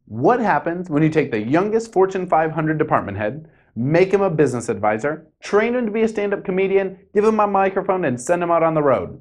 What happens when you take the youngest Fortune 500 department head, make him a business advisor, train him to be a stand-up comedian, give him a microphone, and send him out on the road?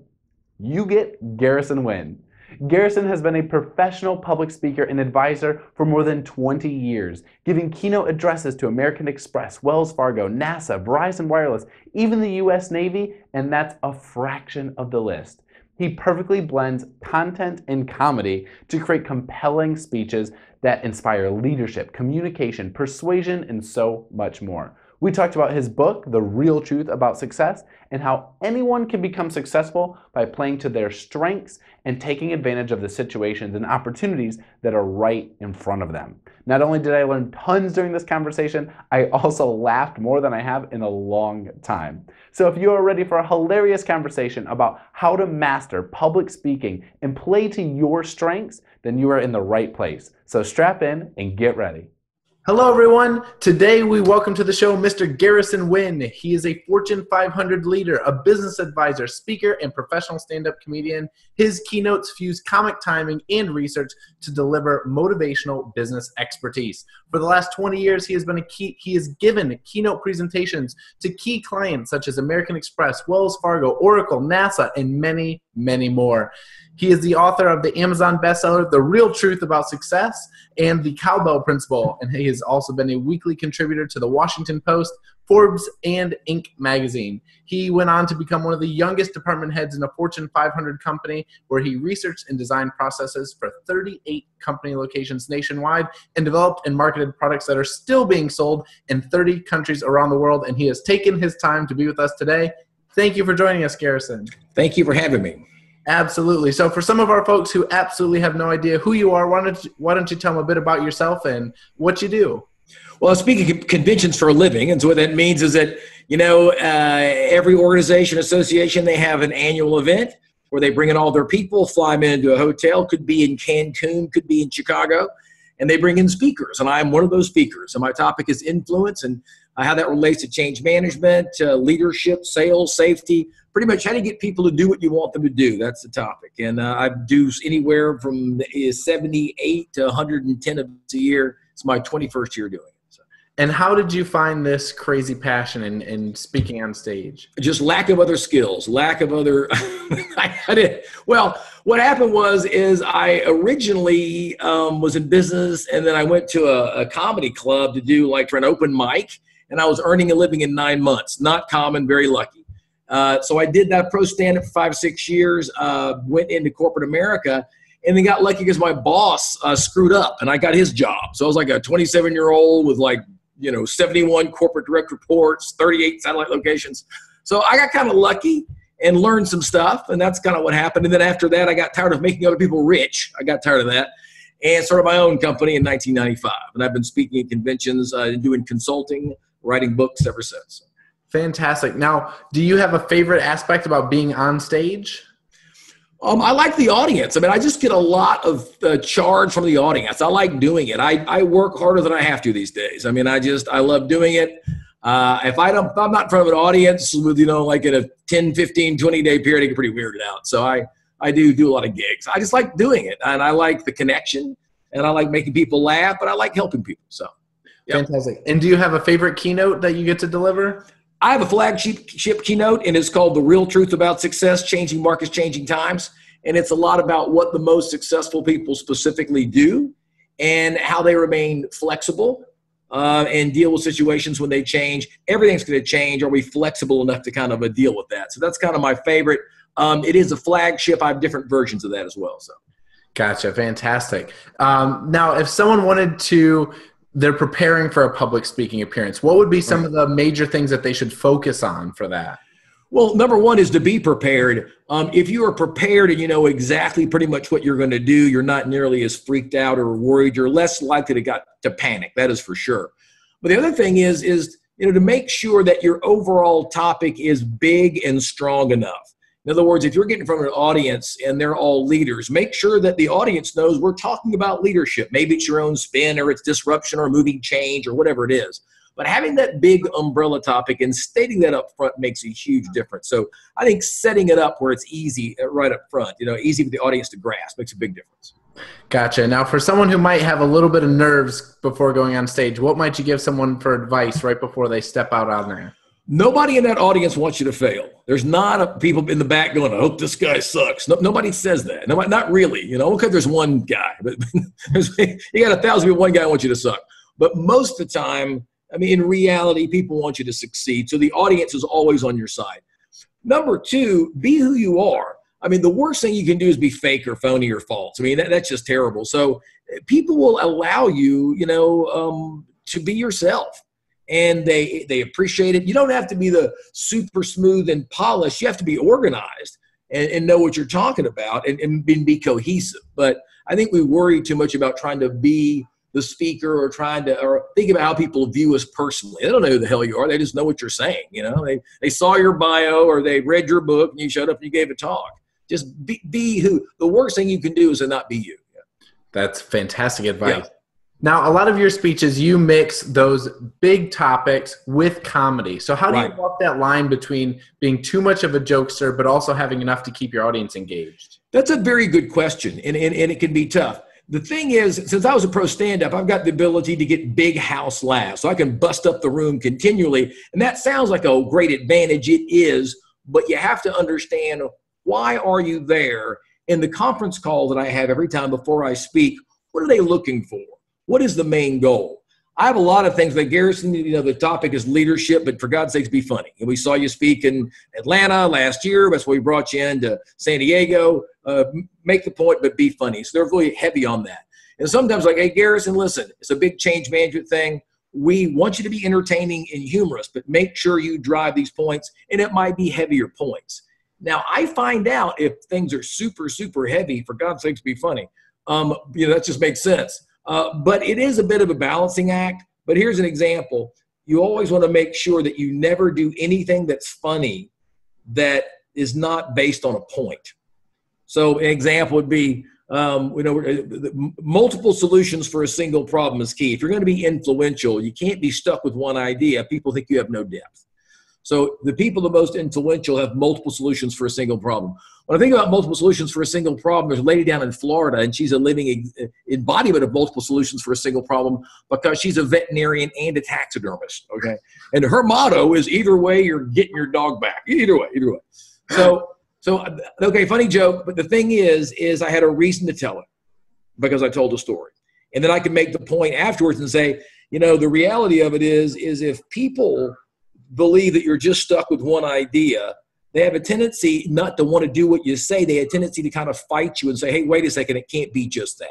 You get Garrison Wynn. Garrison has been a professional public speaker and advisor for more than 20 years, giving keynote addresses to American Express, Wells Fargo, NASA, Verizon Wireless, even the US Navy, and that's a fraction of the list. He perfectly blends content and comedy to create compelling speeches that inspire leadership, communication, persuasion, and so much more. We talked about his book, The Real Truth About Success, and how anyone can become successful by playing to their strengths and taking advantage of the situations and opportunities that are right in front of them. Not only did I learn tons during this conversation, I also laughed more than I have in a long time. So if you are ready for a hilarious conversation about how to master public speaking and play to your strengths, then you are in the right place. So strap in and get ready. Hello, everyone. Today, we welcome to the show Mr. Garrison Wynn. He is a Fortune 500 leader, a business advisor, speaker, and professional stand-up comedian. His keynotes fuse comic timing and research to deliver motivational business expertise. For the last 20 years, he has given keynote presentations to key clients such as American Express, Wells Fargo, Oracle, NASA, and many, many more. He is the author of the Amazon bestseller, The Real Truth About Success, and The Cowbell Principle, and he has also been a weekly contributor to the Washington Post, Forbes, and Inc. magazine. He went on to become one of the youngest department heads in a Fortune 500 company, where he researched and designed processes for 38 company locations nationwide and developed and marketed products that are still being sold in 30 countries around the world, and he has taken his time to be with us today. Thank you for joining us, Garrison. Thank you for having me. Absolutely. So for some of our folks who absolutely have no idea who you are, why don't you tell them a bit about yourself and what you do? Well, I speak at conventions for a living, and so what that means is that, every organization, association, they have an annual event where they bring in all their people, fly them into a hotel, could be in Cancun, could be in Chicago, and they bring in speakers, and I'm one of those speakers. And my topic is influence and how that relates to change management, leadership, sales, safety, pretty much how do you get people to do what you want them to do? That's the topic. And I do anywhere from 78 to 110 events a year. It's my 21st year doing it. So. And how did you find this crazy passion in speaking on stage? Just lack of other skills, lack of other, Well, what happened is I originally was in business, and then I went to a comedy club to do for an open mic, and I was earning a living in 9 months. Not common, very lucky. So I did that pro stand-up for 5-6 years, went into corporate America, and then got lucky because my boss screwed up, and I got his job. So I was like a 27-year-old with 71 corporate direct reports, 38 satellite locations. So I got kind of lucky and learned some stuff, and that's kind of what happened. And then after that, I got tired of making other people rich. I got tired of that and started my own company in 1995. And I've been speaking at conventions, doing consulting, writing books ever since. Fantastic. Now, do you have a favorite aspect about being on stage? I like the audience. I just get a lot of charge from the audience. I like doing it. I work harder than I have to these days. I love doing it. If I'm not in front of an audience with, in a 10, 15, 20-day period, I get pretty weirded out. So I do a lot of gigs. I just like doing it. And I like the connection, and I like making people laugh, but I like helping people. So, yeah. Fantastic. And do you have a favorite keynote that you get to deliver? I have a flagship keynote, and it's called The Real Truth About Success, Changing Markets, Changing Times. And it's a lot about what the most successful people specifically do and how they remain flexible and deal with situations when they change. Everything's going to change. Are we flexible enough to kind of deal with that? So that's kind of my favorite. It is a flagship. I have different versions of that as well. So, gotcha. Fantastic. Now, if someone wanted to... they're preparing for a public speaking appearance, what would be some of the major things that they should focus on for that? Well, number one is to be prepared. If you are prepared and you know exactly pretty much what you're going to do, you're not nearly as freaked out or worried. You're less likely to panic. That is for sure. But the other thing is to make sure that your overall topic is big and strong enough. In other words, if you're getting from an audience and they're all leaders, make sure that the audience knows we're talking about leadership. Maybe it's your own spin, or it's disruption or moving change or whatever it is. But having that big umbrella topic and stating that up front makes a huge difference. So I think setting it up where it's easy right up front, easy for the audience to grasp makes a big difference. Gotcha. Now, for someone who might have a little bit of nerves before going on stage, what might you give someone for advice right before they step out on there? Nobody in that audience wants you to fail. There's not people in the back going, I hope this guy sucks. Nobody says that. Nobody, not really. Okay, there's one guy. But you got 1,000 people, one guy wants you to suck. But most of the time, in reality, people want you to succeed. So the audience is always on your side. Number two, be who you are. The worst thing you can do is be fake or phony or false. That's just terrible. So people will allow you, to be yourself. And they appreciate it. You don't have to be the super smooth and polished. You have to be organized and know what you're talking about and be cohesive. But I think we worry too much about trying to be the speaker or or think about how people view us personally. They don't know who the hell you are. They just know what you're saying. They saw your bio or they read your book and you showed up and you gave a talk. Just be who. The worst thing you can do is to not be you. Yeah. That's fantastic advice. Yeah. Now, a lot of your speeches, you mix those big topics with comedy. So how do you walk that line between being too much of a jokester, but also having enough to keep your audience engaged? That's a very good question, and it can be tough. The thing is, since I was a pro stand-up, I've got the ability to get big house laughs. So I can bust up the room continually, and that sounds like a great advantage. It is, but you have to understand, why are you there? In the conference call that I have every time before I speak, what are they looking for? What is the main goal? I have a lot of things like Garrison, the topic is leadership, but for God's sakes, be funny. And we saw you speak in Atlanta last year. That's why we brought you into San Diego. Make the point, but be funny. So they're really heavy on that. And sometimes like, hey, Garrison, listen, it's a big change management thing. We want you to be entertaining and humorous, but make sure you drive these points, and it might be heavier points. Now, I find out if things are super, super heavy, for God's sakes, be funny. That just makes sense. But it is a bit of a balancing act. But here's an example. You always want to make sure that you never do anything that's funny that is not based on a point. So an example would be, multiple solutions for a single problem is key. If you're going to be influential, you can't be stuck with one idea. People think you have no depth. So the people the most influential have multiple solutions for a single problem. When I think about multiple solutions for a single problem, there's a lady down in Florida, and she's a living embodiment of multiple solutions for a single problem because she's a veterinarian and a taxidermist, okay? And her motto is, either way, you're getting your dog back. Either way, either way. So okay, funny joke, but the thing is I had a reason to tell it because I told a story. And then I can make the point afterwards and say, the reality of it is if people believe that you're just stuck with one idea, they have a tendency not to want to do what you say. They have a tendency to kind of fight you and say, hey, wait a second, it can't be just that.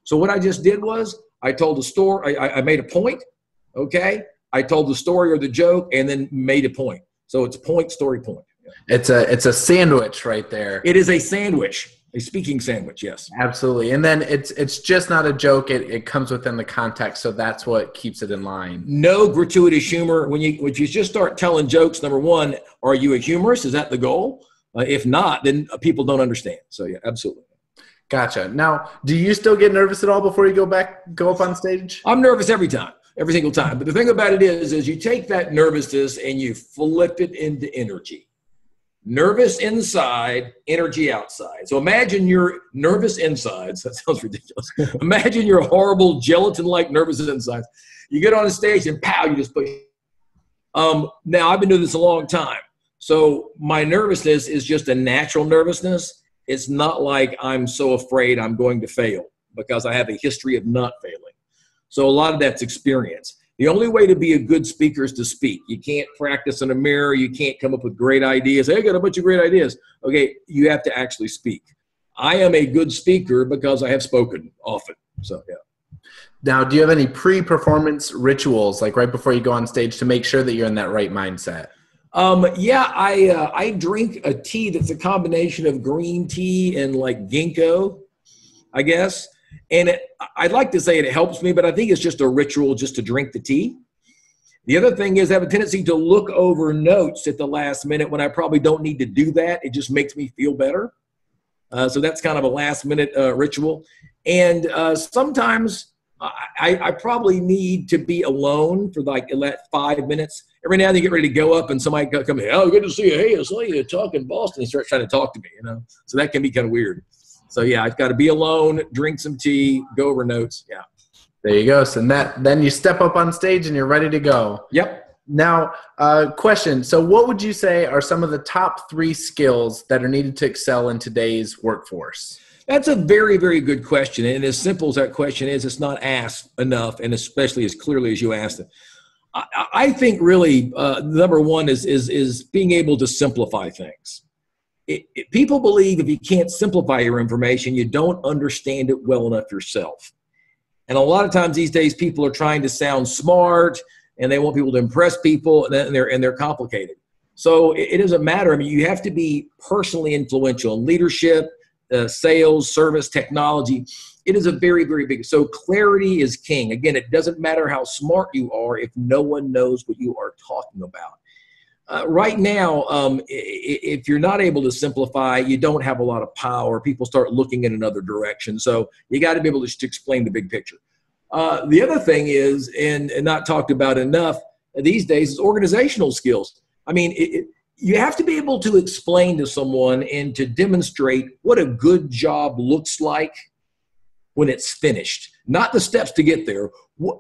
So what I just did was I told a story. I made a point, okay? I told the story or the joke and then made a point. So it's point, story, point. Yeah. It's a sandwich right there. It is a sandwich. A speaking sandwich, yes. Absolutely. And then it's just not a joke. It comes within the context, so that's what keeps it in line. No gratuitous humor. When you just start telling jokes, number one, are you a humorist? Is that the goal? If not, then people don't understand. So yeah, absolutely. Gotcha. Now, do you still get nervous at all before you go up on stage? I'm nervous every time, every single time. But the thing about it is you take that nervousness and you flip it into energy. Nervous inside, energy outside. So imagine your nervous insides. That sounds ridiculous. Imagine your horrible gelatin-like nervous insides. You get on a stage and pow, you just push. Now, I've been doing this a long time. So my nervousness is just a natural nervousness. It's not like I'm so afraid I'm going to fail because I have a history of not failing. So a lot of that's experience. The only way to be a good speaker is to speak. You can't practice in a mirror. You can't come up with great ideas. Hey, I got a bunch of great ideas. Okay, you have to actually speak. I am a good speaker because I have spoken often. So, yeah. Now, do you have any pre-performance rituals, like right before you go on stage, to make sure that you're in that right mindset? Yeah, I drink a tea that's a combination of green tea and like ginkgo, I guess. And I'd like to say it helps me, but I think it's just a ritual just to drink the tea. The other thing is I have a tendency to look over notes at the last minute when I probably don't need to do that. It just makes me feel better. So that's kind of a last minute ritual. And sometimes I probably need to be alone for like 5 minutes. Every now and then you get ready to go up and somebody come in, oh, good to see you. Hey, I saw you talking Boston. He starts trying to talk to me, So that can be kind of weird. So yeah, I've got to be alone, drink some tea, go over notes. Yeah. There you go. So then you step up on stage and you're ready to go. Yep. Now, question. So what would you say are some of the top 3 skills that are needed to excel in today's workforce? That's a very, very good question. And as simple as that question is, it's not asked enough, and especially as clearly as you asked it. I think really number one is being able to simplify things. People believe if you can't simplify your information, you don't understand it well enough yourself. And a lot of times these days, people are trying to sound smart, and they want people to impress people, and they're complicated. So it doesn't matter. I mean, you have to be personally influential in leadership, sales, service, technology. It is a very, very big. So clarity is king. Again, it doesn't matter how smart you are if no one knows what you are talking about. Right now, if you're not able to simplify, you don't have a lot of power. People start looking in another direction. So you got to be able to just explain the big picture. The other thing is, and not talked about enough these days, is organizational skills. I mean, you have to be able to explain to someone and to demonstrate what a good job looks like when it's finished, not the steps to get there.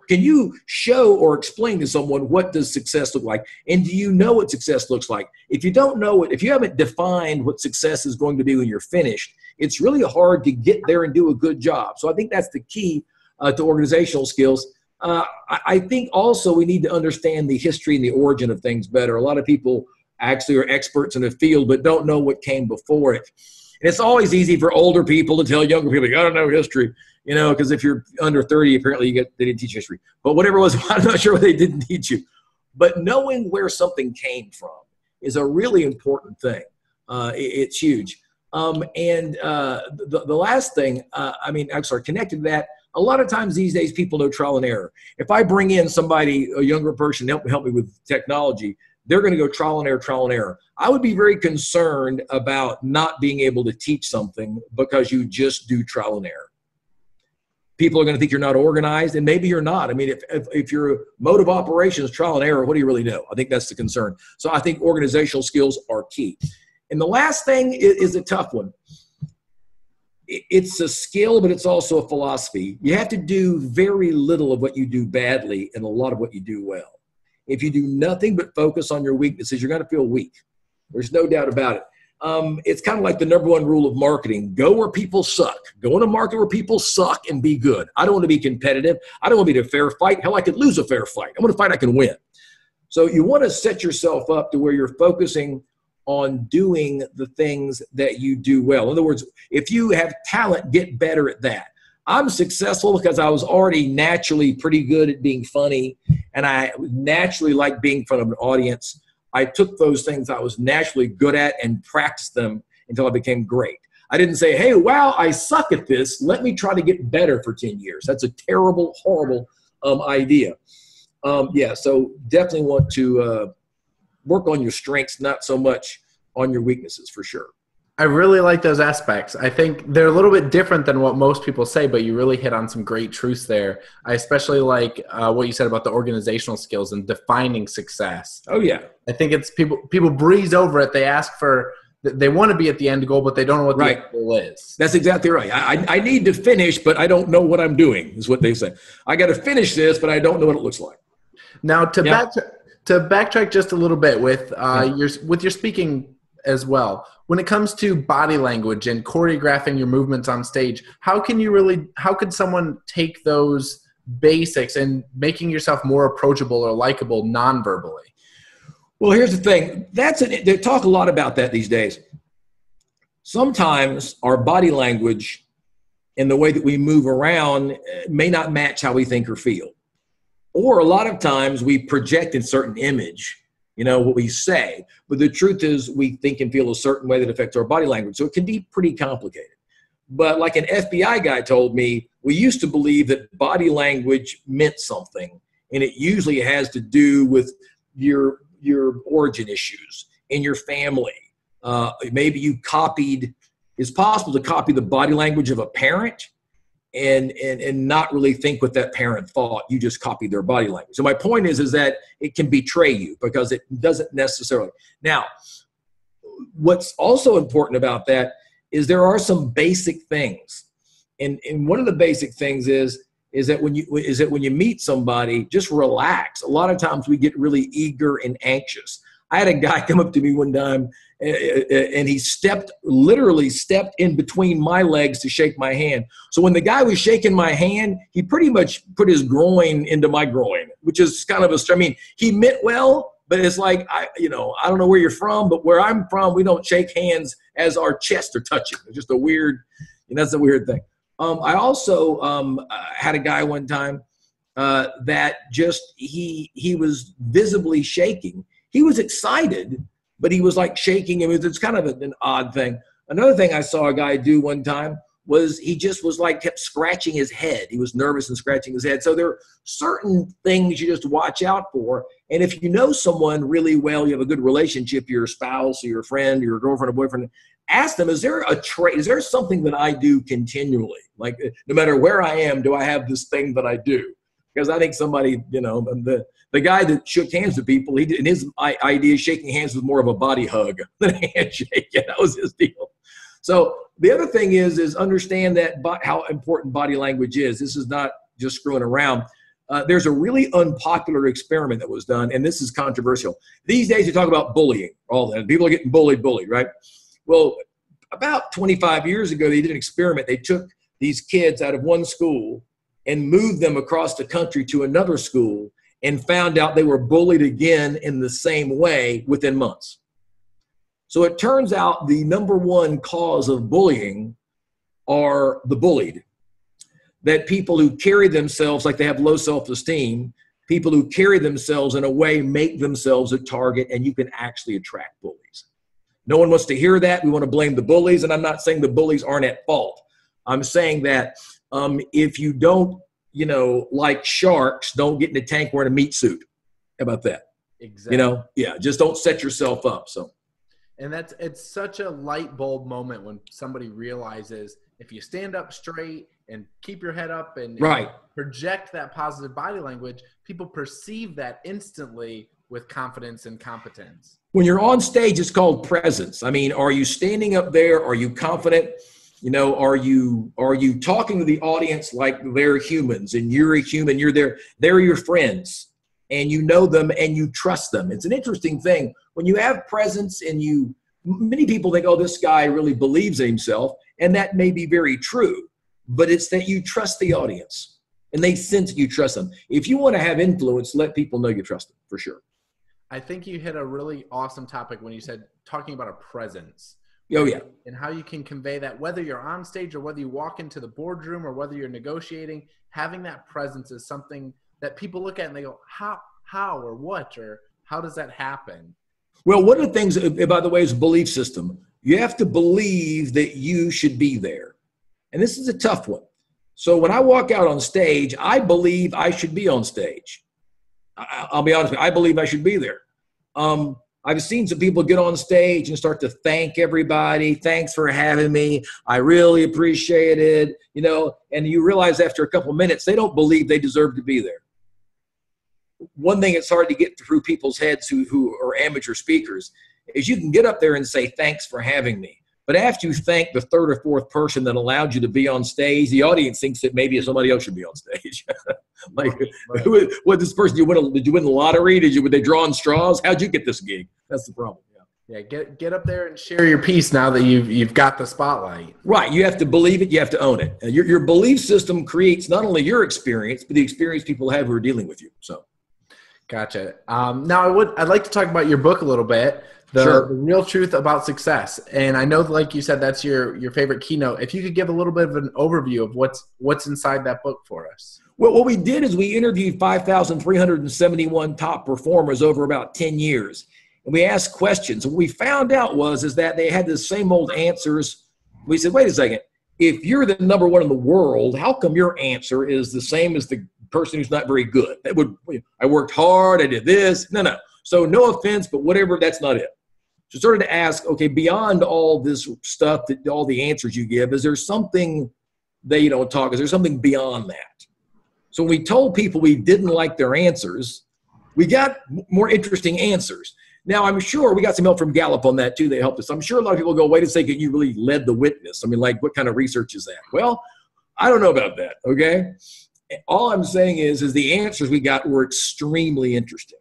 Can you show or explain to someone what does success look like? And do you know what success looks like? If you don't know it, if you haven't defined what success is going to be when you're finished, it's really hard to get there and do a good job. So I think that's the key to organizational skills. I think also we need to understand the history and the origin of things better. A lot of people actually are experts in the field, but don't know what came before it. And it's always easy for older people to tell younger people, you got to know history, because if you're under 30, apparently they didn't teach history. But whatever it was, I'm not sure what they didn't teach you. But knowing where something came from is a really important thing. It's huge. The last thing, connected to that, a lot of times these days people know trial and error. If I bring in somebody, a younger person, help me with technology, they're going to go trial and error. I would be very concerned about not being able to teach something because you just do trial and error. People are going to think you're not organized, and maybe you're not. I mean, if your mode of operation is trial and error, what do you really know? I think that's the concern. So I think organizational skills are key. And the last thing is a tough one. It's a skill, but it's also a philosophy. You have to do very little of what you do badly and a lot of what you do well. If you do nothing but focus on your weaknesses, you're going to feel weak. There's no doubt about it. It's kind of like the number one rule of marketing. Go where people suck. Go in a market where people suck and be good. I don't want to be competitive. I don't want to be in a fair fight. Hell, I could lose a fair fight. I want to fight I can win. So you want to set yourself up to where you're focusing on doing the things that you do well. In other words, if you have talent, get better at that. I'm successful because I was already naturally pretty good at being funny, and I naturally like being in front of an audience. I took those things I was naturally good at and practiced them until I became great. I didn't say, hey, wow, I suck at this. Let me try to get better for 10 years. That's a terrible, horrible idea. So definitely want to work on your strengths, not so much on your weaknesses, for sure. I really like those aspects. I think they're a little bit different than what most people say, but you really hit on some great truths there. I especially like what you said about the organizational skills and defining success. Oh, yeah. I think it's people breeze over it. They ask for, they want to be at the end goal, but they don't know what the end goal is. That's exactly right. I need to finish, but I don't know what I'm doing, is what they say. I got to finish this, but I don't know what it looks like. Now, to backtrack just a little bit with your speaking as well, when it comes to body language and choreographing your movements on stage, how could someone take those basics and making yourself more approachable or likable non-verbally? Well, here's the thing. They talk a lot about that these days. Sometimes our body language and the way that we move around may not match how we think or feel. Or a lot of times we project a certain image, what we say. But the truth is we think and feel a certain way that affects our body language. So it can be pretty complicated. But like an FBI guy told me, we used to believe that body language meant something. And it usually has to do with your origin issues in your family. Maybe it's possible to copy the body language of a parent and not really think what that parent thought. You just copied their body language. So my point is that it can betray you because it doesn't necessarily. Now, what's also important about that is there are some basic things. And one of the basic things is that when you meet somebody, just relax. A lot of times we get really eager and anxious. I had a guy come up to me one time and he literally stepped in between my legs to shake my hand. So when the guy was shaking my hand, he pretty much put his groin into my groin, which is kind of I mean, he meant well, but it's like, I don't know where you're from, but where I'm from, we don't shake hands as our chests are touching. It's just a weird, that's a weird thing. I also had a guy one time that just, he was visibly shaking. He was excited, but he was like shaking. It's kind of an odd thing. Another thing I saw a guy do one time was he just was like kept scratching his head. He was nervous and scratching his head. So there are certain things you just watch out for. And if you know someone really well, you have a good relationship, your spouse or your friend, your girlfriend or boyfriend, ask them, is there a trait? Is there something that I do continually? Like no matter where I am, do I have this thing that I do? Because I think somebody, the guy that shook hands with people, and his idea shaking hands was more of a body hug than a handshake. Yeah, that was his deal. So the other thing is understand that how important body language is. This is not just screwing around. There's a really unpopular experiment that was done, and this is controversial. These days you talk about bullying. People are getting bullied, right? Well, about 25 years ago, they did an experiment. They took these kids out of one school and moved them across the country to another school and found out they were bullied again in the same way within months. So it turns out the number one cause of bullying are the bullied. That people who carry themselves like they have low self-esteem, people who carry themselves in a way make themselves a target, and you can actually attract bullies. No one wants to hear that. We want to blame the bullies, and I'm not saying the bullies aren't at fault. I'm saying that if you don't, like sharks, don't get in the tank wearing a meat suit. How about that? Exactly. Just don't set yourself up. So. And it's such a light bulb moment when somebody realizes if you stand up straight and keep your head up and project that positive body language, people perceive that instantly with confidence and competence. When you're on stage, it's called presence. I mean, are you standing up there? Are you confident? Are you talking to the audience like they're humans and you're a human, they're your friends and you know them and you trust them. It's an interesting thing. When you have presence and many people think, oh, this guy really believes in himself, and that may be very true, but it's that you trust the audience and they sense you trust them. If you want to have influence, let people know you trust them, for sure. I think you hit a really awesome topic when you said talking about a presence. Oh, yeah. And how you can convey that, whether you're on stage or whether you walk into the boardroom or whether you're negotiating, having that presence is something that people look at and they go, how or what, or how does that happen? Well, one of the things, by the way, is belief system. You have to believe that you should be there. And this is a tough one. So when I walk out on stage, I believe I should be on stage. I'll be honest with you, I believe I should be there. I've seen some people get on stage and start to thank everybody. Thanks for having me. I really appreciate it. And you realize after a couple of minutes, they don't believe they deserve to be there. One thing that's hard to get through people's heads who are amateur speakers is you can get up there and say, thanks for having me. But after you thank the third or fourth person that allowed you to be on stage, the audience thinks that maybe somebody else should be on stage. Like, right. What this person, did you win the lottery? Were they drawing straws? How'd you get this gig? That's the problem. Yeah, get up there and share your piece now that you've got the spotlight. Right, you have to believe it. You have to own it. And your belief system creates not only your experience, but the experience people have who are dealing with you. So, gotcha. Now I'd like to talk about your book a little bit. The Real Truth About Success. And I know, like you said, that's your favorite keynote. If you could give a little bit of an overview of what's inside that book for us. Well, what we did is we interviewed 5,371 top performers over about 10 years. And we asked questions. And what we found out is that they had the same old answers. We said, wait a second. If you're the number one in the world, how come your answer is the same as the person who's not very good? I worked hard. I did this. No. So no offense, but whatever, that's not it. So started to ask, okay, beyond all this stuff, all the answers you give, is there something they don't talk? Is there something beyond that? So when we told people we didn't like their answers, we got more interesting answers. Now, I'm sure we got some help from Gallup on that too. They helped us. I'm sure a lot of people go, wait a second, you really led the witness. I mean, like, what kind of research is that? Well, I don't know about that, okay? All I'm saying is the answers we got were extremely interesting.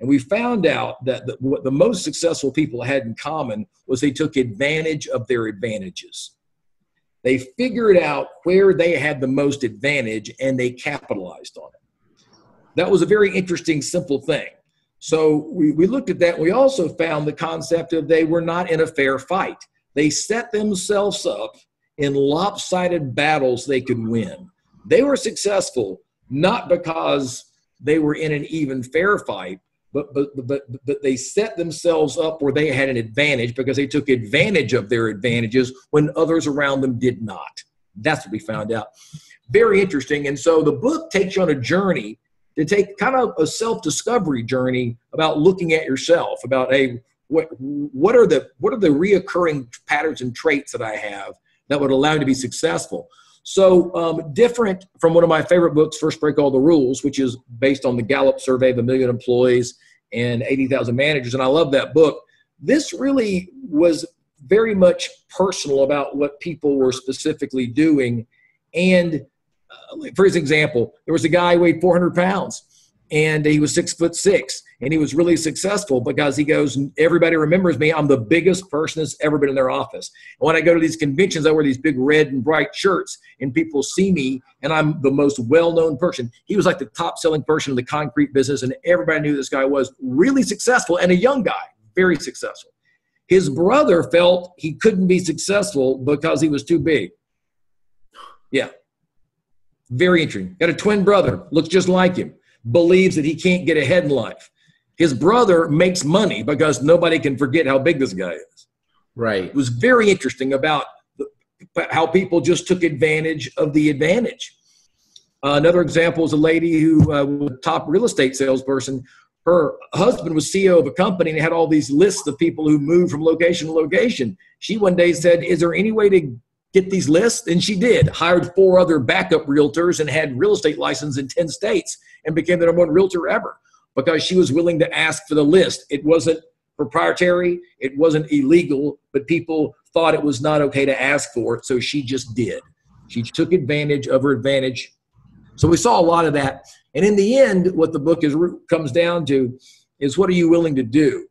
And we found out that what the most successful people had in common was they took advantage of their advantages. They figured out where they had the most advantage and they capitalized on it. That was a very interesting, simple thing. So we looked at that. And we also found the concept of they were not in a fair fight. They set themselves up in lopsided battles they could win. They were successful not because they were in an even fair fight, but they set themselves up where they had an advantage because they took advantage of their advantages when others around them did not. That's what we found out. Very interesting. And so the book takes you on a journey to take kind of a self-discovery journey about looking at yourself, about, hey, what are the reoccurring patterns and traits that I have that would allow me to be successful? So different from one of my favorite books, First Break All the Rules, which is based on the Gallup survey of 1 million employees and 80,000 managers. And I love that book. This really was very much personal about what people were specifically doing. And for example, there was a guy who weighed 400 pounds and he was 6'6", and he was really successful because he goes, everybody remembers me. I'm the biggest person that's ever been in their office. And when I go to these conventions, I wear these big red and bright shirts and people see me and I'm the most well-known person. He was like the top selling person in the concrete business and everybody knew this guy was really successful and a young guy, very successful. His brother felt he couldn't be successful because he was too big. Yeah. Very interesting. Got a twin brother, looks just like him, believes that he can't get ahead in life. His brother makes money because nobody can forget how big this guy is. Right. It was very interesting about how people just took advantage of the advantage. Another example is a lady who was a top real estate salesperson. Her husband was CEO of a company and had all these lists of people who moved from location to location. She one day said, is there any way to get these lists? And she did. Hired 4 other backup realtors and had real estate license in 10 states and became the #1 realtor ever because she was willing to ask for the list. It wasn't proprietary. It wasn't illegal, but people thought it was not okay to ask for it. So she just did. She took advantage of her advantage. So we saw a lot of that. And in the end, what the book comes down to is, what are you willing to do?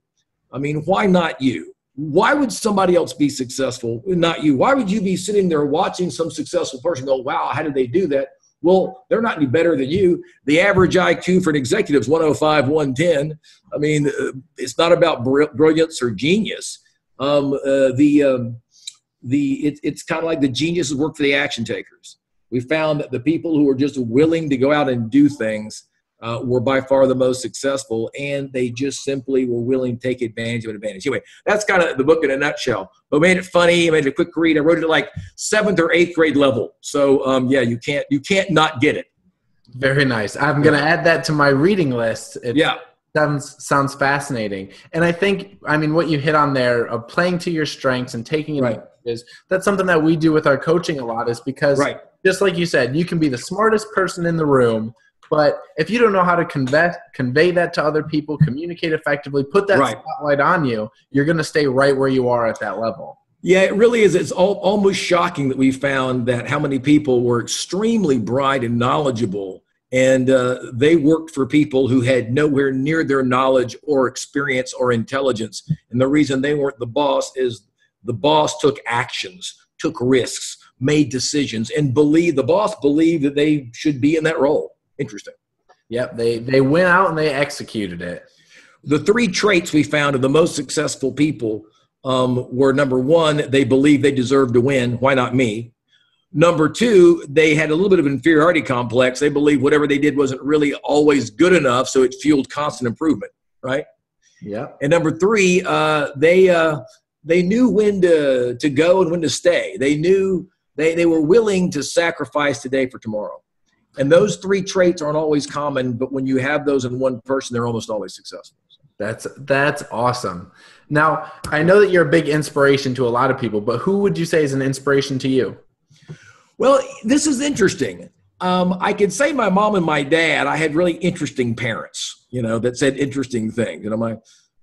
I mean, why not you? Why would somebody else be successful, not you? Why would you be sitting there watching some successful person go, wow, how did they do that? Well, they're not any better than you. The average IQ for an executive is 105, 110. I mean, it's not about brilliance or genius. It's kind of like the geniuses work for the action takers. We found that the people who were just willing to go out and do things were by far the most successful, and they just simply were willing to take advantage of an advantage. Anyway, that's kind of the book in a nutshell. But made it funny, made it a quick read. I wrote it at like 7th or 8th grade level. So yeah, you can't not get it. Very nice. I'm going to add that to my reading list. Yeah. Sounds fascinating. And I think, I mean, what you hit on there of playing to your strengths and taking advantages, that's something that we do with our coaching a lot, is because just like you said, you can be the smartest person in the room, but if you don't know how to convey that to other people, communicate effectively, put that spotlight on you, you're going to stay right where you are at that level. Yeah, it really is. It's almost shocking that we found that how many people were extremely bright and knowledgeable, and they worked for people who had nowhere near their knowledge or experience or intelligence. And the reason they weren't the boss is the boss took actions, took risks, made decisions, and the boss believed that they should be in that role. Interesting. Yep, they went out and they executed it. The 3 traits we found of the most successful people were, number 1, they believed they deserved to win. Why not me? Number 2, they had a little bit of inferiority complex. They believed whatever they did wasn't really always good enough, so it fueled constant improvement, right? Yeah. And number 3, they knew when to go and when to stay. They knew they were willing to sacrifice today for tomorrow. And those 3 traits aren't always common, but when you have those in one person, they're almost always successful. That's awesome. Now, I know that you're a big inspiration to a lot of people, but who would you say is an inspiration to you? Well, this is interesting. I could say my mom and my dad, I had really interesting parents, that said interesting things.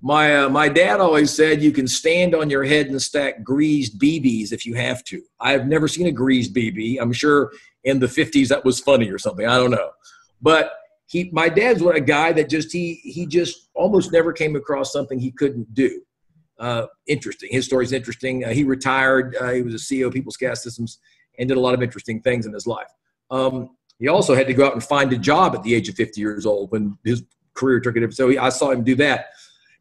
My dad always said you can stand on your head and stack greased BBs if you have to. I've never seen a greased BB. I'm sure in the 50s that was funny or something. I don't know. But my dad's a guy that he just almost never came across something he couldn't do. Interesting. His story's interesting. He retired. He was a CEO of People's Gas Systems and did a lot of interesting things in his life. He also had to go out and find a job at the age of 50 years old when his career took it. So I saw him do that.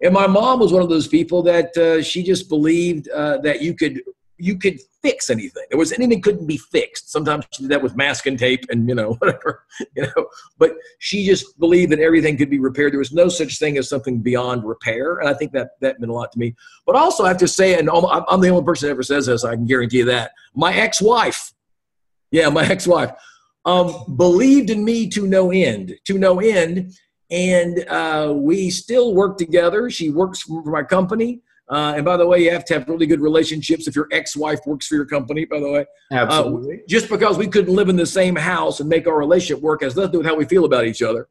And my mom was one of those people that she just believed that you could fix anything. There was anything that couldn't be fixed. Sometimes she did that with masking tape and, whatever, but she just believed that everything could be repaired. There was no such thing as something beyond repair. And I think that meant a lot to me. But also I have to say, and I'm the only person that ever says this, I can guarantee you that, my ex-wife, believed in me to no end. And we still work together. She works for my company. And by the way, you have to have really good relationships if your ex-wife works for your company, by the way. Absolutely. Just because we couldn't live in the same house and make our relationship work has nothing to do with how we feel about each other.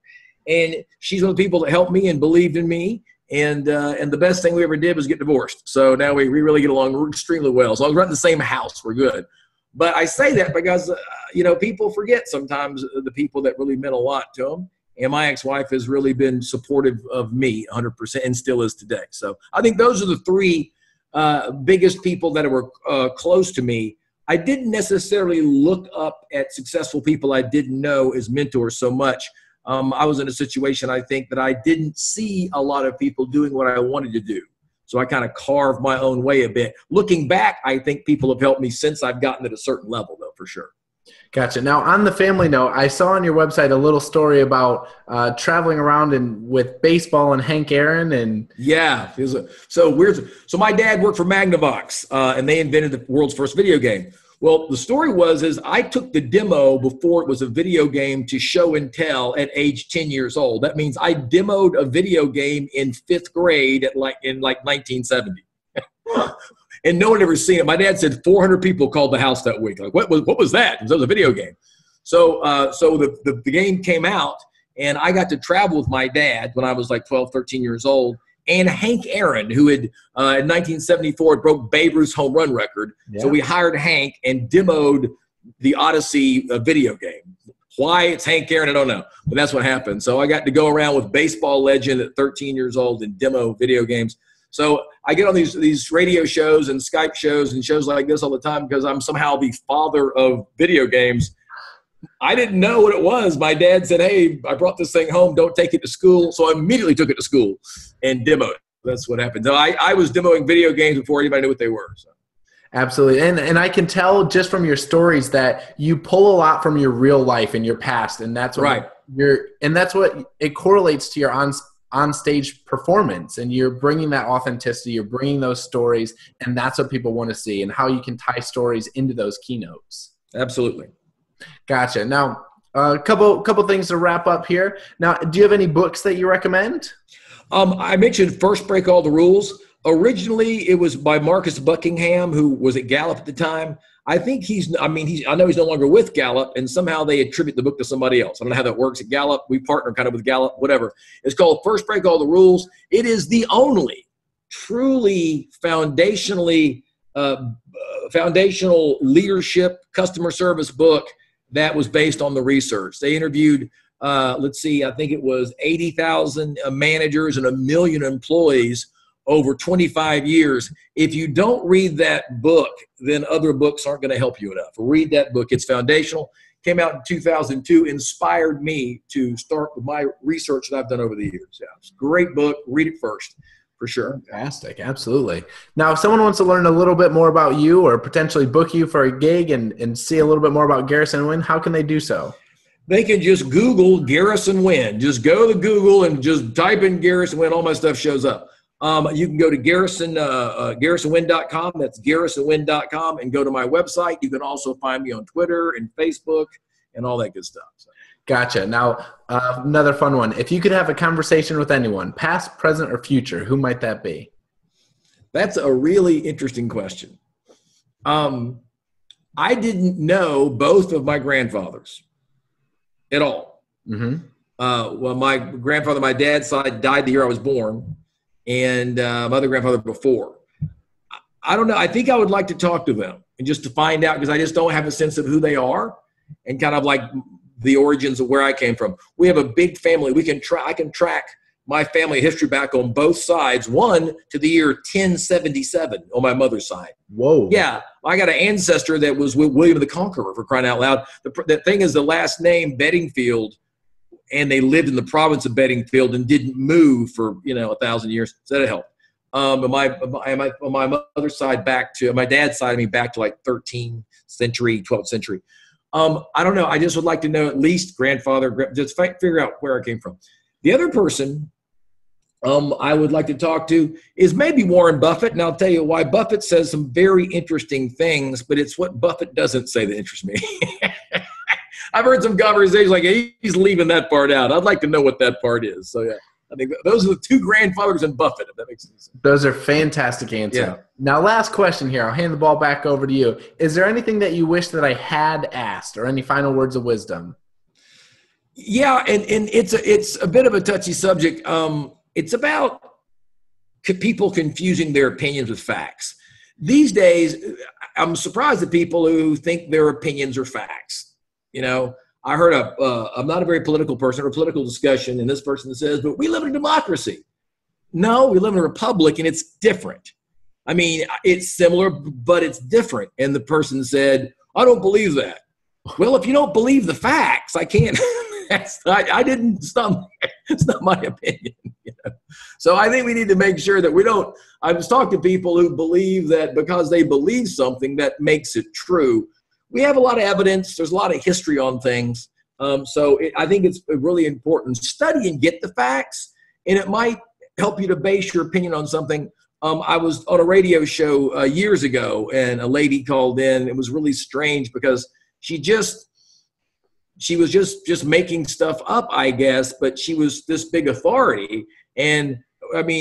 And she's one of the people that helped me and believed in me. And the best thing we ever did was get divorced. So now we really get along extremely well. So as long as we're in the same house, we're good. But I say that because, people forget sometimes the people that really meant a lot to them. And my ex-wife has really been supportive of me 100% and still is today. So I think those are the three biggest people that were close to me. I didn't necessarily look up at successful people I didn't know as mentors so much. I was in a situation, I think, that I didn't see a lot of people doing what I wanted to do. So I kind of carved my own way a bit. Looking back, I think people have helped me since I've gotten at a certain level, though, for sure. Gotcha. Now, on the family note, I saw on your website a little story about traveling around with baseball and Hank Aaron. And yeah, so my dad worked for Magnavox, and they invented the world's first video game. Well, the story is I took the demo before it was a video game to show and tell at age 10 years old. That means I demoed a video game in 5th grade in 1970. And no one had ever seen it. My dad said 400 people called the house that week. Like, what was that? It was a video game. So the game came out, and I got to travel with my dad when I was like 12, 13 years old. And Hank Aaron, who had in 1974 broke Babe Ruth's home run record. Yeah. So we hired Hank and demoed the Odyssey video game. Why it's Hank Aaron, I don't know, but that's what happened. So I got to go around with baseball legend at 13 years old and demo video games. So I get on these radio shows and Skype shows and shows like this all the time because I'm somehow the father of video games. I didn't know what it was. My dad said, hey, I brought this thing home. Don't take it to school. So I immediately took it to school and demoed it. That's what happened. So I was demoing video games before anybody knew what they were. So. Absolutely. And I can tell just from your stories that you pull a lot from your real life and your past. And that's what right. That's what it correlates to your on-stage performance. And you're bringing that authenticity. You're bringing those stories. And that's what people want to see and how you can tie stories into those keynotes. Absolutely. Gotcha. Now, a couple things to wrap up here. Now, do you have any books that you recommend? I mentioned First Break All the Rules. Originally, it was by Marcus Buckingham, who was at Gallup at the time. I think I know he's no longer with Gallup, and somehow they attribute the book to somebody else. I don't know how that works at Gallup. We partner kind of with Gallup, whatever. It's called First Break All the Rules. It is the only truly foundational leadership customer service book that was based on the research. They interviewed, I think it was 80,000 managers and 1 million employees over 25 years. If you don't read that book, then other books aren't going to help you enough. Read that book. It's foundational. Came out in 2002, inspired me to start with my research that I've done over the years. Yeah, it's a great book. Read it first. For sure. Fantastic. Absolutely. Now, if someone wants to learn a little bit more about you or potentially book you for a gig and see a little bit more about Garrison Wynn, how can they do so? They can just Google Garrison Wynn. Just go to Google and just type in Garrison Wynn. All my stuff shows up. You can go to GarrisonWynn.com. That's GarrisonWynn.com and go to my website. You can also find me on Twitter and Facebook and all that good stuff. So. Gotcha. Now, another fun one. If you could have a conversation with anyone, past, present, or future, who might that be? That's a really interesting question. I didn't know both of my grandfathers at all. Mm-hmm. Well, my grandfather, my dad's side, died the year I was born, and my other grandfather before. I don't know. I think I would like to talk to them and just to find out, because I just don't have a sense of who they are and kind of like the origins of where I came from. We have a big family. I can track my family history back on both sides, one to the year 1077 on my mother's side. Whoa. Yeah. I got an ancestor that was with William the Conqueror, for crying out loud. The thing is, the last name Bedingfield, and they lived in the province of Bedingfield and didn't move for, 1,000 years. So that helped. On my mother's side, my dad's side, back to like 13th century, 12th century. I don't know. I just would like to know at least grandfather, just figure out where I came from. The other person I would like to talk to is maybe Warren Buffett. And I'll tell you why. Buffett says some very interesting things, but it's what Buffett doesn't say that interests me. I've heard some conversations like, hey, he's leaving that part out. I'd like to know what that part is. So, yeah. I think those are the two grandfathers in Buffett, if that makes sense. Those are fantastic answers. Yeah. Now, last question here. I'll hand the ball back over to you. Is there anything that you wish that I had asked, or any final words of wisdom? Yeah, and it's a bit of a touchy subject. It's about people confusing their opinions with facts. These days, I'm surprised at people who think their opinions are facts. I heard I'm not a very political person or a political discussion, and this person says, but we live in a democracy. No, we live in a republic, and it's different. It's similar, but it's different. And the person said, I don't believe that. Well, if you don't believe the facts, I can't. It's not my opinion. So I think we need to make sure that we don't. I was talking to people who believe that because they believe something, that makes it true. We have a lot of evidence. There's a lot of history on things. I think it's really important. Study and get the facts, and it might help you to base your opinion on something. I was on a radio show years ago, and a lady called in. It was really strange because she was just making stuff up, I guess, but she was this big authority. And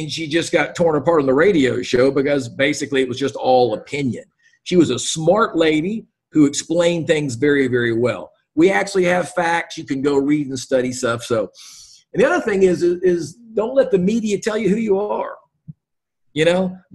she just got torn apart on the radio show because basically it was just all opinion. She was a smart lady who explained things very, very well. We actually have facts. You can go read and study stuff. So, and the other thing is don't let the media tell you who you are.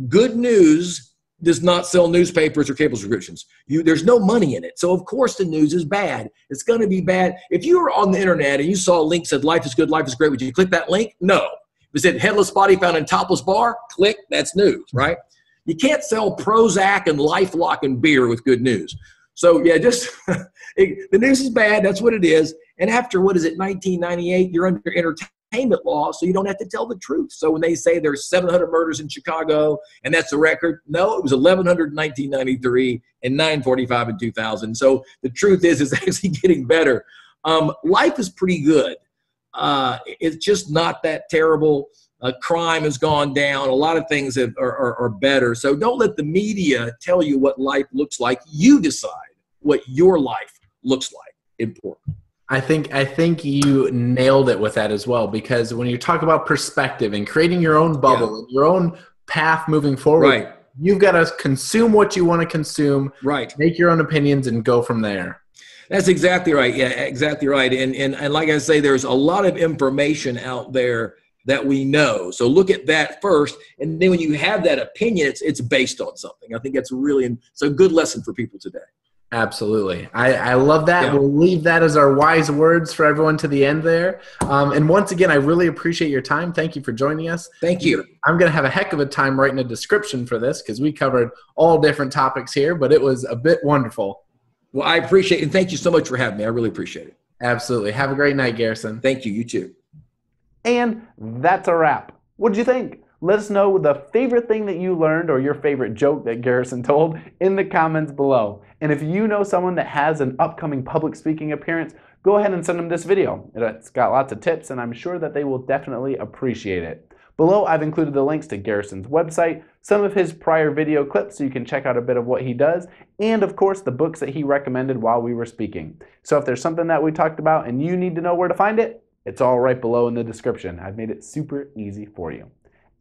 Good news does not sell newspapers or cable subscriptions. There's no money in it. So of course the news is bad. It's going to be bad. If you were on the internet and you saw a link that said life is good, life is great, would you click that link? No. If it said headless body found in topless bar, click, that's news, right? You can't sell Prozac and LifeLock and beer with good news. So yeah, just the news is bad. That's what it is. And after, 1998, you're under entertainment law, so you don't have to tell the truth. So when they say there's 700 murders in Chicago and that's the record, no, it was 1,100 in 1993 and 945 in 2000. So the truth is, it's actually getting better. Life is pretty good. It's just not that terrible. Crime has gone down. A lot of things are better. So don't let the media tell you what life looks like. You decide what your life looks like. Important. I think you nailed it with that as well, because when you talk about perspective and creating your own bubble and your own path moving forward, right, you've got to consume what you want to consume, right, make your own opinions and go from there. That's exactly right. Yeah, exactly right. And like I say, there's a lot of information out there that we know. So look at that first. And then when you have that opinion, it's based on something. I think that's it's a good lesson for people today. Absolutely. I love that. Yeah. We'll leave that as our wise words for everyone to the end there. And once again, I really appreciate your time. Thank you for joining us. Thank you. I'm going to have a heck of a time writing a description for this because we covered all different topics here, but it was a bit wonderful. Well, I appreciate it. And thank you so much for having me. I really appreciate it. Absolutely. Have a great night, Garrison. Thank you. You too. And that's a wrap. What did you think? Let us know the favorite thing that you learned or your favorite joke that Garrison told in the comments below. And if you know someone that has an upcoming public speaking appearance, go ahead and send them this video. It's got lots of tips and I'm sure that they will definitely appreciate it. Below, I've included the links to Garrison's website, some of his prior video clips so you can check out a bit of what he does, and of course the books that he recommended while we were speaking. So if there's something that we talked about and you need to know where to find it, it's all right below in the description. I've made it super easy for you.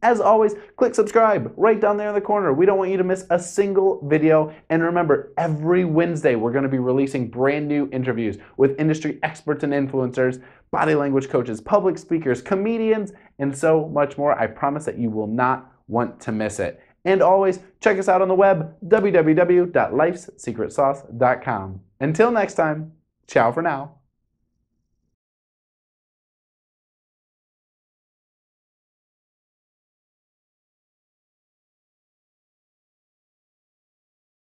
As always, click subscribe right down there in the corner. We don't want you to miss a single video. And remember, every Wednesday, we're going to be releasing brand new interviews with industry experts and influencers, body language coaches, public speakers, comedians, and so much more. I promise that you will not want to miss it. And always, check us out on the web, www.lifesecretsauce.com. Until next time, ciao for now.